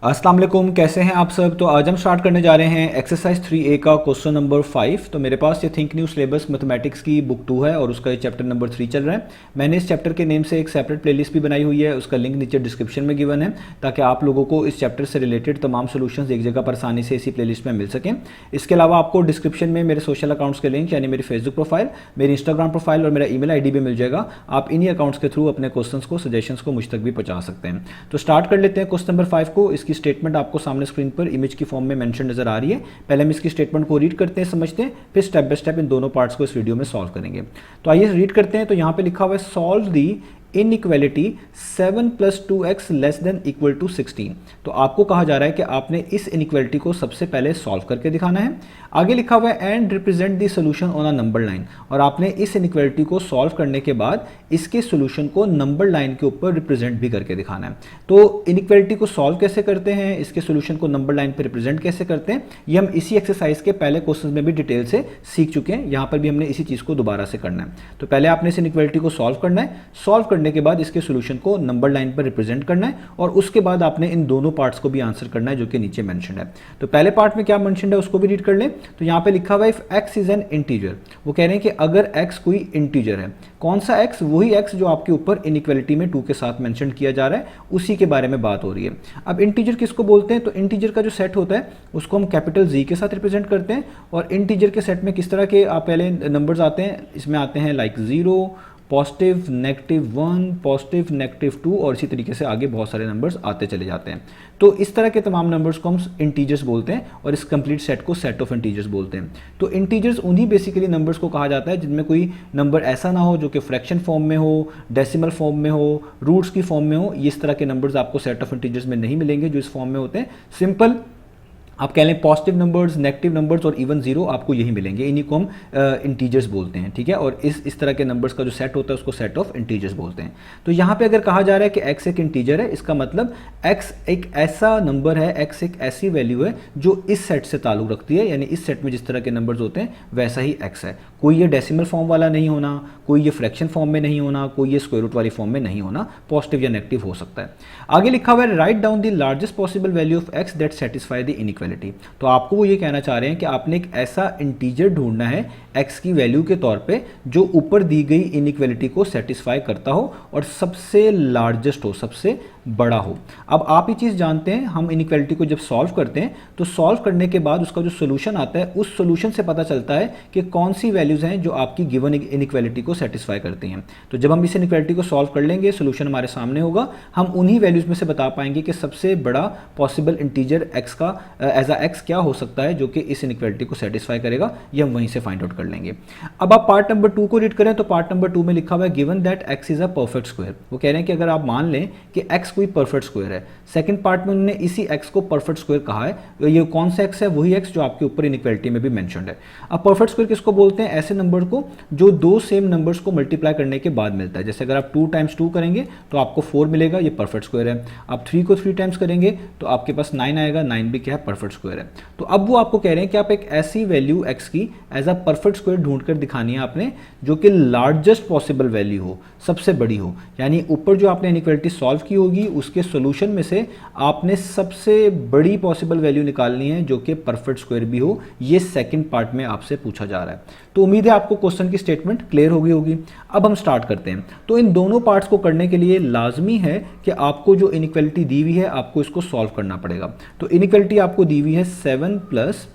अस्सलाम वालेकुम, कैसे हैं आप सब। तो आज हम स्टार्ट करने जा रहे हैं एक्सरसाइज 3A का क्वेश्चन नंबर 5। तो मेरे पास ये थिंक न्यू सिलेबस मैथमेटिक्स की बुक 2 है और उसका ये चैप्टर नंबर 3 चल रहा है। मैंने इस चैप्टर के नेम से एक सेपरेट प्लेलिस्ट भी बनाई हुई है, उसका लिंक नीचे डिस्क्रिप्शन में गिवन है, ताकि आप लोगों को इस चैप्टर से रिलेटेड तमाम सोल्यूशंस एक जगह पर आसानी से इसी प्लेलिस्ट में मिल सकें। इसके अलावा आपको डिस्क्रिप्शन में मेरे सोशल अकाउंट्स के लिंक, यानी मेरी फेसबुक प्रोफाइल, मेरी इंस्टाग्राम प्रोफाइल और मेरा ईमेल आईडी भी मिल जाएगा। आप इन्हीं अकाउंट्स के थ्रू अपने क्वेश्चंस को, सजेशंस को मुझ तक भी पहुंचा सकते हैं। तो स्टार्ट कर लेते हैं क्वेश्चन नंबर 5 को। इसकी स्टेटमेंट आपको सामने स्क्रीन पर इमेज की फॉर्म में मेंशन नजर आ रही है। पहले हम इसकी स्टेटमेंट को रीड करते हैं, समझते हैं, फिर स्टेप बाय स्टेप इन दोनों पार्ट्स को इस वीडियो में सॉल्व करेंगे। तो आइए रीड करते हैं। तो यहां पे लिखा हुआ है सॉल्व दी इनइक्वालिटी 7 + 2x <= 16। तो आपको कहा जा रहा है कि आपने इस इनइक्वालिटी को सबसे पहले सॉल्व करके दिखाना है। आगे लिखा हुआ है and represent the solution on a number line. और आपने इस इनइक्वालिटी को सॉल्व करने के बाद इसके सॉल्यूशन को नंबर लाइन के ऊपर रिप्रेजेंट भी करके दिखाना है। तो इनइक्वालिटी को सॉल्व कैसे करते हैं, इसके सॉल्यूशन को नंबर लाइन पर रिप्रेजेंट कैसे करते हैं, ये हम इसी एक्सरसाइज के पहले क्वेश्चन में भी डिटेल से सीख चुके हैं। यहां पर भी हमने इसी चीज को दोबारा से करना है। तो पहले आपने इस इनइक्वालिटी को सॉल्व करना है, सॉल्व करने के बाद इसके सॉल्यूशन को नंबर लाइन पर रिप्रेजेंट करना है, और उसके बाद आपने इन दोनों पार्ट्स को भी आंसर करना है जो कि नीचे मेंशन्ड है। तो पहले पार्ट में क्या मेंशन्ड है उसको भी रीड कर लें। तो यहां पे लिखा हुआ है if x is an integer. वो कह रहे हैं कि अगर x कोई इंटीजर है, कौन सा x, वही x जो आपके ऊपर इनइक्वालिटी में 2 के साथ मेंशन किया जा रहा है, उसी के बारे में बात हो रही है। अब इंटीजर किसको बोलते हैं, तो इंटीजर का जो सेट होता है उसको हम कैपिटल Z के साथ रिप्रेजेंट करते हैं। और इंटीजर के सेट में किस तरह के आप पहले नंबर्स आते हैं, इसमें आते हैं लाइक 0, पॉजिटिव, -1, पॉजिटिव, -2, और इसी तरीके से आगे बहुत सारे नंबर्स आते चले जाते हैं। तो इस तरह के तमाम नंबर्स को हम इंटीजर्स बोलते हैं, और इस कंप्लीट सेट को सेट ऑफ इंटीजर्स बोलते हैं। तो इंटीजर्स उन्हीं बेसिकली नंबर्स को कहा जाता है जिनमें कोई नंबर ऐसा ना हो जो कि फ्रैक्शन फॉर्म में हो, डेसिमल फॉर्म में हो, रूट्स की फॉर्म में हो। इस तरह के नंबर्स आपको सेट ऑफ इंटीजर्स में नहीं मिलेंगे जो इस फॉर्म में होते हैं। सिंपल आप कह लें पॉजिटिव नंबर्स, नेगेटिव नंबर्स और इवन 0 आपको यही मिलेंगे। इन्हीं को हम इंटीजर्स बोलते हैं, ठीक है। और इस तरह के नंबर्स का जो सेट होता है उसको सेट ऑफ इंटीजर्स बोलते हैं। तो यहाँ पे अगर कहा जा रहा है कि x एक इंटीजर है, इसका मतलब x एक ऐसा नंबर है, x एक ऐसी वैल्यू है जो इस सेट से ताल्लुक रखती है, यानी इस सेट में जिस तरह के नंबर्स होते हैं वैसा ही x है। कोई ये डेसिमल फॉर्म वाला नहीं होना, कोई ये फ्रैक्शन फॉर्म में नहीं होना, कोई ये स्क्वायर रूट वाली फॉर्म में नहीं होना, पॉजिटिव या नेगेटिव हो सकता है। आगे लिखा हुआ है write down the largest possible value of x that satisfy the inequality. तो आपको वो ये कहना चाह रहे हैं कि आपने एक ऐसा इंटीजर ढूंढना है x की वैल्यू के तौर पे जो ऊपर दी गई इनइक्वालिटी को सेटिस्फाई करता हो और सबसे लार्जेस्ट हो, सबसे बड़ा हो। अब आप ये चीज जानते हैं, हम इनइक्वालिटी को जब सॉल्व करते हैं तो सॉल्व करने के बाद उसका जो सोल्यूशन आता है, उस सोल्यूशन से पता चलता है कि कौन सी वैल्यूज हैं जो आपकी गिवन इनइक्वालिटी को सेटिस्फाई करती हैं। तो जब हम इस इनइक्वालिटी को सॉल्व कर लेंगे, सोल्यूशन हमारे सामने होगा, हम उन्हीं वैल्यूज में से बता पाएंगे कि सबसे बड़ा पॉसिबल इंटीजर x का एज अ x क्या हो सकता है जो कि इस इनइक्वालिटी को सेटिस्फाई करेगा। ये हम वहीं से फाइंड आउट कर लेंगे। अब आप पार्ट नंबर 2 को रीड करें। तो पार्ट नंबर 2 में लिखा हुआ है given that x is a perfect square. वो कह रहे हैं कि अगर आप मान लें कि x कोई परफेक्ट स्क्वायर है, सेकंड पार्ट में उन्होंने इसी x को परफेक्ट स्क्वायर कहा है। तो ये कौन सा x है, वही x जो आपके ऊपर इनइक्वालिटी में भी मेंशन्ड है। अब परफेक्ट स्क्वायर किसको बोलते हैं, ऐसे नंबर को जो दो सेम नंबर्स को मल्टीप्लाई करने के बाद मिलता है। जैसे अगर आप 2 × 2 करेंगे तो आपको 4 मिलेगा, ये परफेक्ट स्क्वायर है। आप 3 को 3 टाइम्स करेंगे तो आपके पास 9 आएगा, 9 भी क्या है, परफेक्ट स्क्वायर है। तो अब वो आपको कह रहे हैं कि आप एक ऐसी वैल्यू x की एज अ परफेक्ट स्क्वायर ढूंढ कर दिखानी है आपने जो कि लार्जेस्ट पॉसिबल वैल्यू हो, सबसे बड़ी हो। यानी ऊपर जो आपने इनइक्वालिटी सॉल्व की होगी उसके सोल्यूशन में से आपने सबसे बड़ी पॉसिबल वैल्यू निकालनी है जो कि परफेक्ट स्क्वायर भी हो। ये सेकंड पार्ट में आपसे पूछा जा रहा है। तो उम्मीद है आपको क्वेश्चन की स्टेटमेंट क्लियर हो गई होगी। अब हम स्टार्ट करते हैं। तो इन दोनों पार्ट्स को करने के लिए लाजमी है कि आपको जो इनइक्वालिटी दी हुई है आपको इसको सॉल्व करना पड़ेगा। तो इनइक्वालिटी आपको दी हुई है 7 +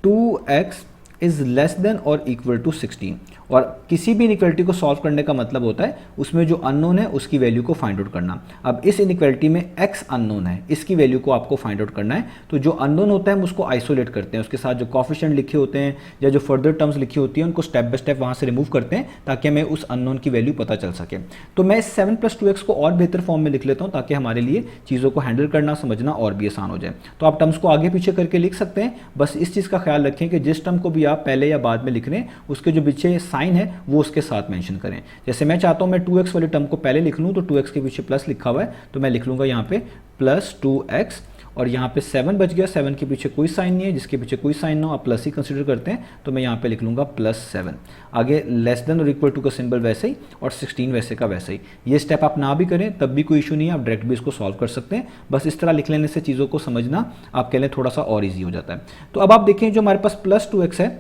2x इज लेस देन और इक्वल टू 16। और किसी भी इनइक्वालिटी को सॉल्व करने का मतलब होता है उसमें जो अननोन है उसकी वैल्यू को फाइंड आउट करना। अब इस इनइक्वालिटी में x अननोन है, इसकी वैल्यू को आपको फाइंड आउट करना है। तो जो अननोन होता है हम उसको आइसोलेट करते हैं, उसके साथ जो कॉफिशिएंट लिखे होते हैं या जो फर्दर टर्म्स लिखी होती हैं उनको स्टेप बाय स्टेप वहां से रिमूव करते हैं ताकि हमें उस अननोन की वैल्यू पता चल सके। तो मैं 7 + 2x को और बेहतर फॉर्म में लिख लेता हूं ताकि हमारे लिए चीज़ों को हैंडल करना, समझना और भी आसान हो जाए। तो आप टर्म्स को आगे पीछे करके लिख सकते हैं। बस इस चीज़ का ख्याल रखें कि जिस टर्म को भी आप पहले या बाद में लिख रहे हैं उसके जो पीछे साइन है वो उसके साथ मेंशन करें। जैसे मैं चाहता हूं मैं 2x वाली टर्म को पहले लिख लूं तो 2x के पीछे प्लस लिखा हुआ है तो मैं लिख लूंगा यहां पे +2x और यहाँ पे 7 बच गया, 7 के पीछे कोई साइन नहीं है, जिसके पीछे कोई साइन ना हो आप प्लस ही कंसिडर करते हैं, तो मैं यहाँ पे लिख लूँगा +7। आगे लेस देन और इक्वल टू का सिंबल वैसे ही और 16 वैसे का वैसे ही। ये स्टेप आप ना भी करें तब भी कोई इशू नहीं है, आप डायरेक्ट भी इसको सॉल्व कर सकते हैं। बस इस तरह लिख लेने से चीज़ों को समझना आपके लिए थोड़ा सा और ईजी हो जाता है। तो अब आप देखें जो हमारे पास +2x है,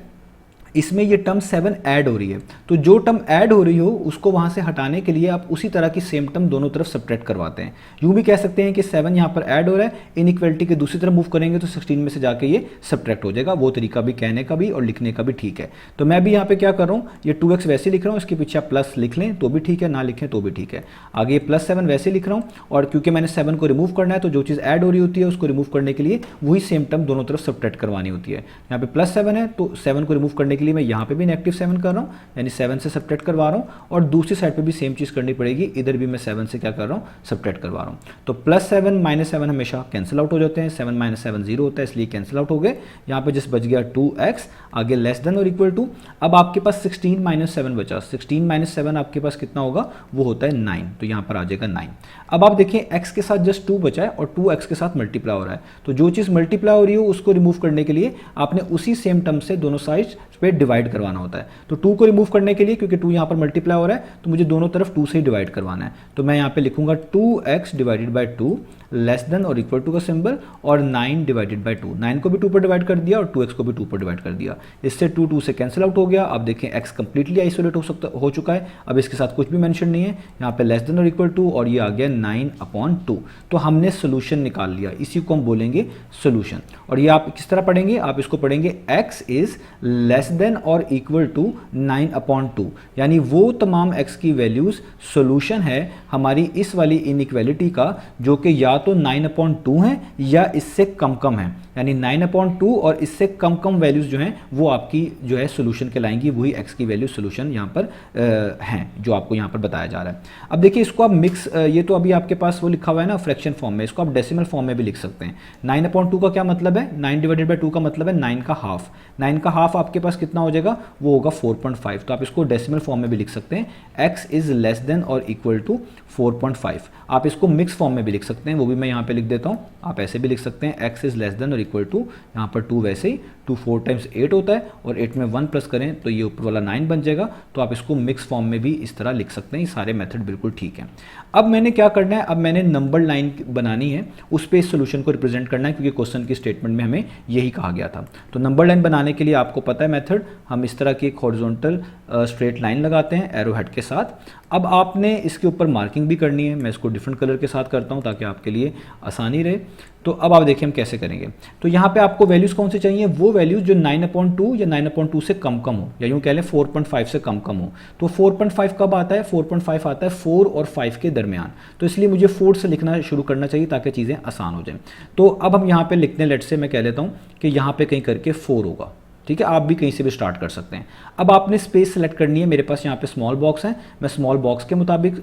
इसमें ये टर्म 7 ऐड हो रही है, तो जो टर्म ऐड हो रही हो उसको वहाँ से हटाने के लिए आप उसी तरह की सेम टर्म दोनों तरफ सब्ट्रैक्ट करवाते हैं। यूँ भी कह सकते हैं कि 7 यहाँ पर ऐड हो रहा है, इनइक्वालिटी के दूसरी तरफ मूव करेंगे तो 16 में से जाके ये सब्ट्रैक्ट हो जाएगा। वो तरीका भी कहने का भी और लिखने का भी ठीक है। तो मैं भी यहाँ पे क्या कर रहा हूँ, ये 2x वैसे लिख रहा हूँ, इसके पीछे आप प्लस लिख लें तो भी ठीक है, ना लिखें तो भी ठीक है। आगे ये +7 वैसे लिख रहा हूँ, और क्योंकि मैंने 7 को रिमूव करना है तो जो चीज़ ऐड हो रही होती है उसको रिमूव करने के लिए वही सेम टर्म दोनों तरफ सब्ट्रैक्ट करवानी होती है। यहाँ पे +7 है तो 7 को रिमूव करने के लिए मैं यहाँ पे भी नेगेटिव 7 कर रहा हूँ, यानी 7 से सब्ट्रैक्ट करवा रहा हूँ, और दूसरी साइड पे भी सेम चीज़ करनी पड़ेगी, इधर भी मैं 7 से क्या कर रहा हूँ, सब्ट्रैक्ट करवा रहा हूँ। तो +7 -7 हमेशा कैंसिल आउट हो जाते हैं, 7 - 7 0 होता है, इसलिए कैंसिल आउट हो गए। यहाँ पे जस्ट बच गया 2x, आगे लेस देन और इक्वल टू। अब आपके पास 16 - 7 बचा, 16 - 7 आपके पास कितना होगा, वो होता है 9, तो यहाँ पर आ जाएगा 9। अब आप देखें x के साथ जस्ट 2 बचा है और 2x के साथ मल्टीप्लाई हो रहा है, तो जो चीज़ मल्टीप्लाई हो रही हो उसको रिमूव करने के लिए आपने उसी सेम टर्म से दोनों साइड पे डिवाइड करवाना होता है। तो 2 को रिमूव करने के लिए, क्योंकि 2 यहाँ पर मल्टीप्लाई हो रहा है, तो मुझे दोनों तरफ 2 से ही डिवाइड करवाना है। तो मैं यहाँ पे लिखूंगा 2x divided by 2 less than और इक्वल टू का सिंबल, और 9 डिवाइडेड बाई 2, 9 को भी 2 पर डिवाइड कर दिया और 2x को भी 2 पर डिवाइड कर दिया। इससे 2 से कैंसिल आउट हो गया। अब देखें x कंप्लीटली आइसोलेट हो चुका है, अब इसके साथ कुछ भी मेंशन नहीं है। यहाँ पे लेस देन और इक्वल टू, और ये आ गया 9/2। तो हमने सोल्यूशन निकाल लिया, इसी को हम बोलेंगे सोल्यूशन। और ये आप किस तरह पढ़ेंगे, आप इसको पढ़ेंगे x इज लेस देन और इक्वल टू 9/2, यानी वो तमाम x की वैल्यूज सोल्यूशन है हमारी इस वाली इनइक्वालिटी का, जो कि या तो 9/2 है या इससे कम कम है। यानी 9/2 और इससे कम कम वैल्यूज जो हैं वो आपकी जो है सोल्यूशन कहलाएंगी, वही x की वैल्यू सोल्यूशन यहाँ पर हैं जो आपको यहाँ पर बताया जा रहा है। अब देखिए इसको आप मिक्स, ये तो अभी आपके पास वो लिखा हुआ है ना फ्रैक्शन फॉर्म में, इसको आप डेसिमल फॉर्म में भी लिख सकते हैं। 9/2 का क्या मतलब है, 9 डिवाइडेड बाई 2 का मतलब है 9 का हाफ। 9 का हाफ आपके पास कितना हो जाएगा, वो होगा 4.5। तो आप इसको डेसिमल फॉर्म में भी लिख सकते हैं, x इज लेस देन और इक्वल टू 4.5। आप इसको मिक्स फॉर्म में भी लिख सकते हैं, वो भी मैं यहाँ पे लिख देता हूँ। आप ऐसे भी लिख सकते हैं, x इज लेस देन और इक्वल टू, यहाँ पर 2 वैसे ही 2 4 टाइम्स 8 होता है, और 8 में 1 प्लस करें तो ये ऊपर वाला 9 बन जाएगा। तो आप इसको मिक्स फॉर्म में भी इस तरह लिख सकते हैं। ये सारे मेथड बिल्कुल ठीक है। अब मैंने क्या करना है, अब मैंने नंबर लाइन बनानी है, उस पर इस सोल्यूशन को रिप्रेजेंट करना है, क्योंकि क्वेश्चन की स्टेटमेंट में हमें यही कहा गया था। तो नंबर लाइन बनाने के लिए आपको पता है मेथड, हम इस तरह की एक हॉरिजॉन्टल स्ट्रेट लाइन लगाते हैं एरो हेड के साथ। अब आपने इसके ऊपर मार्किंग भी करनी है, मैं इसको डिफरेंट कलर के साथ करता हूँ ताकि आपके लिए आसानी रहे। तो अब आप देखिए हम कैसे करेंगे। तो यहाँ पे आपको वैल्यूज़ कौन से चाहिए, वो वैल्यूज़ जो 9/2 या 9/2 से कम कम हो, या यूँ कह लें 4.5 से कम कम हो। तो 4.5 कब आता है, 4.5 आता है 4 और 5 के दरमियान। तो इसलिए मुझे 4 से लिखना शुरू करना चाहिए ताकि चीज़ें आसान हो जाएं। तो अब हम यहाँ पे लिखते हैं, लेट से मैं कह लेता हूँ कि यहाँ पे कहीं करके 4 होगा, ठीक है। आप भी कहीं से भी स्टार्ट कर सकते हैं। अब आपने स्पेस सेलेक्ट करनी है, मेरे पास यहाँ पे स्मॉल बॉक्स है, मैं स्मॉल बॉक्स के मुताबिक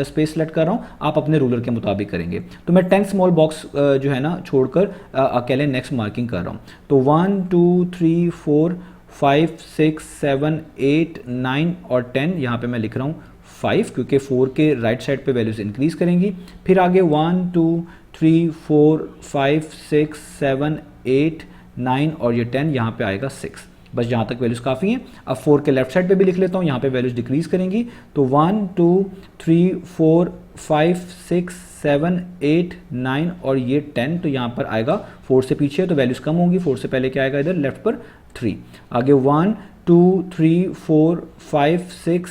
स्पेस सेलेक्ट कर रहा हूँ, आप अपने रूलर के मुताबिक करेंगे। तो मैं 10 स्मॉल बॉक्स जो है ना छोड़कर अकेले नेक्स्ट मार्किंग कर रहा हूँ। तो 1 2 3 4 5 6 7 8 9 और 10, यहाँ पे मैं लिख रहा हूँ 5, क्योंकि 4 के राइट साइड पे वैल्यूज इंक्रीज करेंगी। फिर आगे 1 2 3 4 5 6 7 8 9 और ये 10, यहाँ पे आएगा 6। बस यहाँ तक वैल्यूज़ काफ़ी हैं। अब 4 के लेफ्ट साइड पे भी लिख लेता हूँ, यहाँ पे वैल्यूज़ डिक्रीज करेंगी। तो 1 2 3 4 5 6 7 8 9 और ये 10, तो यहाँ पर आएगा 4 से पीछे तो वैल्यूज़ कम होंगी, 4 से पहले क्या आएगा इधर लेफ्ट पर 3। आगे 1 2 3 4 5 6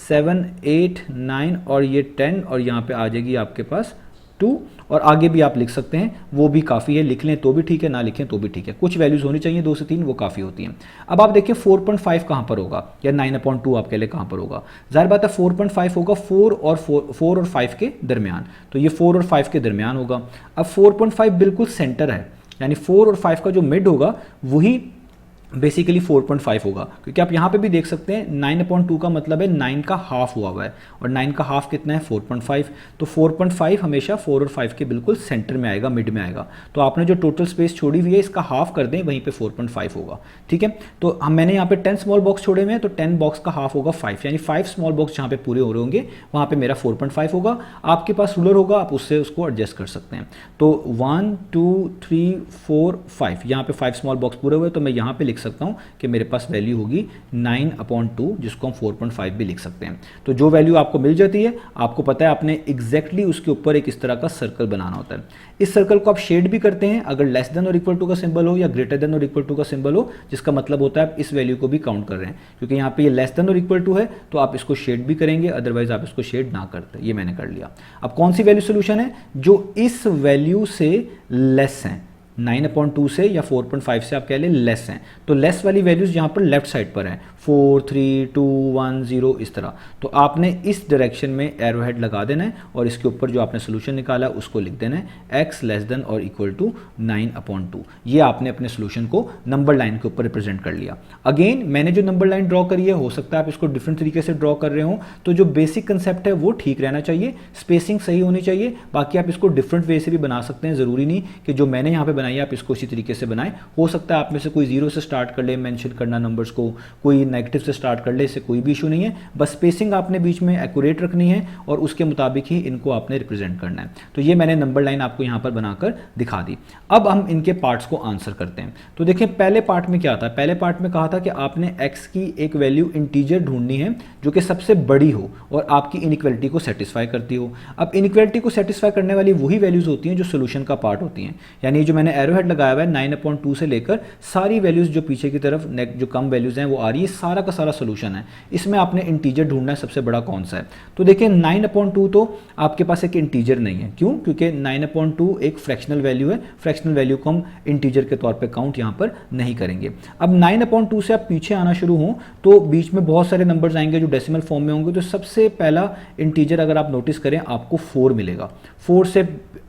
7 8 9 और ये 10, और यहाँ पे आ जाएगी आपके पास 2। और आगे भी आप लिख सकते हैं, वो भी काफ़ी है, लिख लें तो भी ठीक है, ना लिखें तो भी ठीक है। कुछ वैल्यूज़ होनी चाहिए 2 से 3, वो काफ़ी होती हैं। अब आप देखिए 4.5 कहाँ पर होगा, या 9/2 आपके लिए कहाँ पर होगा। जाहिर बात है 4.5 होगा 4 और 5 के दरमियान, तो ये 4 और 5 के दरमियान होगा। अब 4.5 बिल्कुल सेंटर है, यानी 4 और 5 का जो मिड होगा वही बेसिकली 4.5 होगा, क्योंकि आप यहाँ पे भी देख सकते हैं 9/2 का मतलब है 9 का हाफ हुआ हुआ है, और 9 का हाफ कितना है 4.5। तो 4.5 हमेशा 4 और 5 के बिल्कुल सेंटर में आएगा, मिड में आएगा। तो आपने जो टोटल स्पेस छोड़ी हुई है इसका हाफ कर दें, वहीं पे 4.5 होगा। ठीक है, तो मैंने यहाँ पे 10 स्मॉल बॉक्स छोड़े हुए हैं, तो 10 बॉक्स का हाफ होगा 5, यानी 5 स्मॉल बॉक्स जहाँ पे पूरे हो रहे होंगे वहाँ पे मेरा 4.5 होगा। आपके पास रूलर होगा, आप उससे उसको एडजस्ट कर सकते हैं। तो 1 2 3 4 5 यहाँ पे 5 स्मॉल बॉक्स पूरे हुए, तो मैं यहाँ पे लिख सकता हूँ कि मेरे पास वैल्यू होगी 9/2, जिसको हम 4.5 भी लिख सकते हैं। तो जो वैल्यू आपको मिल जाती है, आपको पता है आपने एग्जैक्टली उसके ऊपर एक इस तरह का सर्कल बनाना होता है। इस सर्कल को आप शेड भी करते हैं, अगर लेस देन और इक्वल टू का सिंबल हो या ग्रेटर देन और इक्वल टू का सिंबल हो, जिसका मतलब होता है आप इस वैल्यू को भी काउंट कर रहे हैं। क्योंकि यहाँ पे ये लेस देन और इक्वल टू है तो आप इसको शेड भी करेंगे, अदरवाइज आप इसको शेड ना करते। ये मैंने कर लिया। अब कौन सी वैल्यू सोल्यूशन है? जो इस वैल्यू से लेस है, 9/2 से या 4.5 से आप कह लें लेस हैं। तो लेस वाली वैल्यूज यहाँ पर लेफ्ट साइड पर हैं, 4 3 2 1 0 इस तरह। तो आपने इस डायरेक्शन में एरो हेड लगा देना है और इसके ऊपर जो आपने सोल्यूशन निकाला है उसको लिख देना है x लेस देन और इक्वल टू 9/2। ये आपने अपने सोल्यूशन को नंबर लाइन के ऊपर रिप्रेजेंट कर लिया। अगेन मैंने जो नंबर लाइन ड्रॉ करी है, हो सकता है आप इसको डिफरेंट तरीके से ड्रॉ कर रहे हो, तो जो बेसिक कंसेप्ट है वो ठीक रहना चाहिए, स्पेसिंग सही होनी चाहिए। बाकी आप इसको डिफरेंट वे से भी बना सकते हैं, ज़रूरी नहीं कि जो मैंने यहाँ पे बनाई है आप इसको इसी तरीके से बनाएं। हो सकता है आप में से कोई 0 से स्टार्ट कर ले मेंशन करना नंबर्स को, कोई नेगेटिव से स्टार्ट कर ले, इससे कोई भी इशू नहीं है। बस स्पेसिंग आपने बीच में एक्यूरेट रखनी है और उसके मुताबिक ही इनको आपने रिप्रेजेंट करना है। तो ये मैंने नंबर लाइन आपको यहाँ पर बनाकर दिखा दी। अब हम इनके पार्ट्स को आंसर करते हैं। तो देखिए पहले पार्ट में क्या था, पहले पार्ट में कहा था कि आपने x की एक वैल्यू इंटीजर ढूंढनी है जो कि सबसे बड़ी हो और आपकी इनइक्वालिटी को सेटिस्फाई करती हो। अब इनइक्वालिटी को सेटिस्फाई करने वाली वही वैल्यूज होती हैं जो सोल्यूशन का पार्ट होती हैं। यानी जो मैंने एरो हेड लगाया हुआ है 9/2 से लेकर सारी वैल्यूज जो पीछे की तरफ जो कम वैल्यूज हैं वो आ रही है, सारा का सारा सोल्यूशन है। इसमें आपने इंटीजर ढूंढना है सबसे बड़ा कौन सा है। तो देखिए 9/2 तो आपके पास एक इंटीजर नहीं है। क्यों? क्योंकि 9/2 एक फ्रैक्शनल वैल्यू है, फ्रैक्शनल वैल्यू को हम इंटीजर के तौर पे काउंट यहाँ पर नहीं करेंगे। अब 9/2 से आप पीछे आना शुरू हो तो बीच में बहुत सारे नंबर्स आएंगे जो डेसिमल फॉर्म में होंगे। तो सबसे पहला इंटीजर अगर आप नोटिस करें आपको 4 मिलेगा, 4 से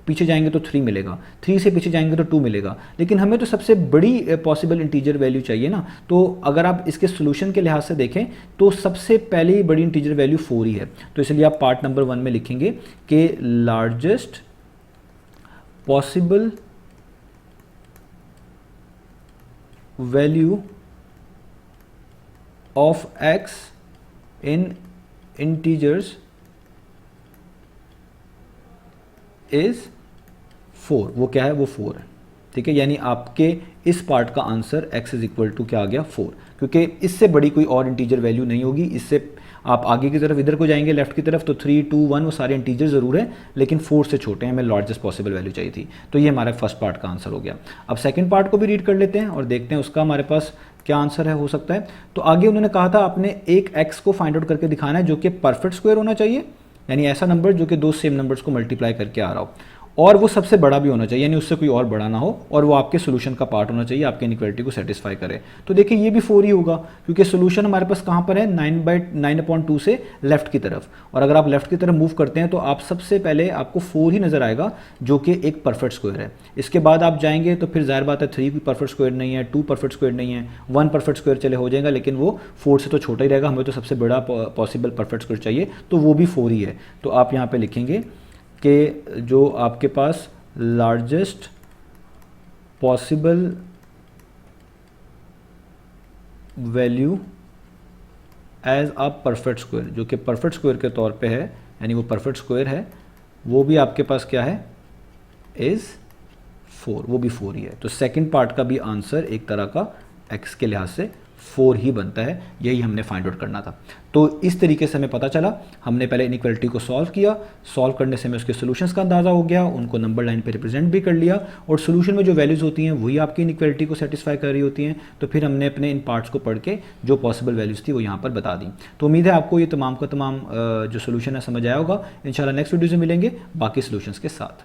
पीछे जाएंगे तो 3 मिलेगा, 3 से पीछे जाएंगे तो 2 मिलेगा। लेकिन हमें तो सबसे बड़ी पॉसिबल इंटीजर वैल्यू चाहिए ना। तो अगर आप इसके सोल्यूशन के लिहाज से देखें तो सबसे पहली बड़ी इंटीजर वैल्यू 4 ही है। तो इसलिए आप पार्ट नंबर 1 में लिखेंगे कि largest possible value of x in integers is 4। वो क्या है? वो 4 है। ठीक है, यानी आपके इस पार्ट का answer x is equal to क्या आ गया? 4, क्योंकि इससे बड़ी कोई और इंटीजर वैल्यू नहीं होगी। इससे आप आगे की तरफ इधर को जाएंगे लेफ्ट की तरफ तो 3 2 1 वो सारे इंटीजर ज़रूर हैं, लेकिन 4 से छोटे हैं। हमें लार्जेस्ट पॉसिबल वैल्यू चाहिए थी। तो ये हमारा फर्स्ट पार्ट का आंसर हो गया। अब सेकंड पार्ट को भी रीड कर लेते हैं और देखते हैं उसका हमारे पास क्या आंसर है हो सकता है। तो आगे उन्होंने कहा था आपने एक x को फाइंड आउट करके दिखाना है जो कि परफेक्ट स्क्वायर होना चाहिए, यानी ऐसा नंबर जो कि दो सेम नंबर्स को मल्टीप्लाई करके आ रहा हो, और वो सबसे बड़ा भी होना चाहिए, यानी उससे कोई और बड़ा ना हो, और वो आपके सोल्यूशन का पार्ट होना चाहिए, आपके इनइक्वालिटी को सेटिस्फाई करे। तो देखिए ये भी 4 ही होगा, क्योंकि सोल्यूशन हमारे पास कहाँ पर है? 9/2 से लेफ्ट की तरफ। और अगर आप लेफ्ट की तरफ मूव करते हैं तो आप सबसे पहले आपको 4 ही नजर आएगा जो कि एक परफेक्ट स्क्वायर है। इसके बाद आप जाएंगे तो फिर जाहिर बात है 3 भी परफेक्ट स्क्वायर नहीं है, 2 परफेक्ट स्क्वायर नहीं है, 1 परफेक्ट स्क्वायर चले हो जाएगा, लेकिन वो 4 से तो छोटा ही रहेगा। हमें तो सबसे बड़ा पॉसिबल परफेक्ट स्क्वायर चाहिए, तो वो भी 4 ही है। तो आप यहाँ पे लिखेंगे कि जो आपके पास largest possible value as a perfect square, जो कि परफेक्ट स्क्वायर के तौर पे है, यानी वो परफेक्ट स्क्वायर है, वो भी आपके पास क्या है? इज 4, वो भी 4 ही है। तो सेकंड पार्ट का भी आंसर एक तरह का x के लिहाज से 4 ही बनता है। यही हमने फाइंड आउट करना था। तो इस तरीके से हमें पता चला, हमने पहले इनइक्वालिटी को सॉल्व किया, सॉल्व करने से हमें उसके सॉल्यूशंस का अंदाजा हो गया, उनको नंबर लाइन पे रिप्रेजेंट भी कर लिया, और सॉल्यूशन में जो वैल्यूज होती हैं वही आपकी इनइक्वालिटी को सेटिस्फाई कर रही होती हैं। तो फिर हमने अपने इन पार्ट्स को पढ़ के जो पॉसिबल वैल्यूज थी वो यहाँ पर बता दी। तो उम्मीद है आपको ये तमाम का तमाम जो सोल्यूशन है समझ आया होगा। इंशाल्लाह नेक्स्ट वीडियो से मिलेंगे बाकी सोल्यूशंस के साथ।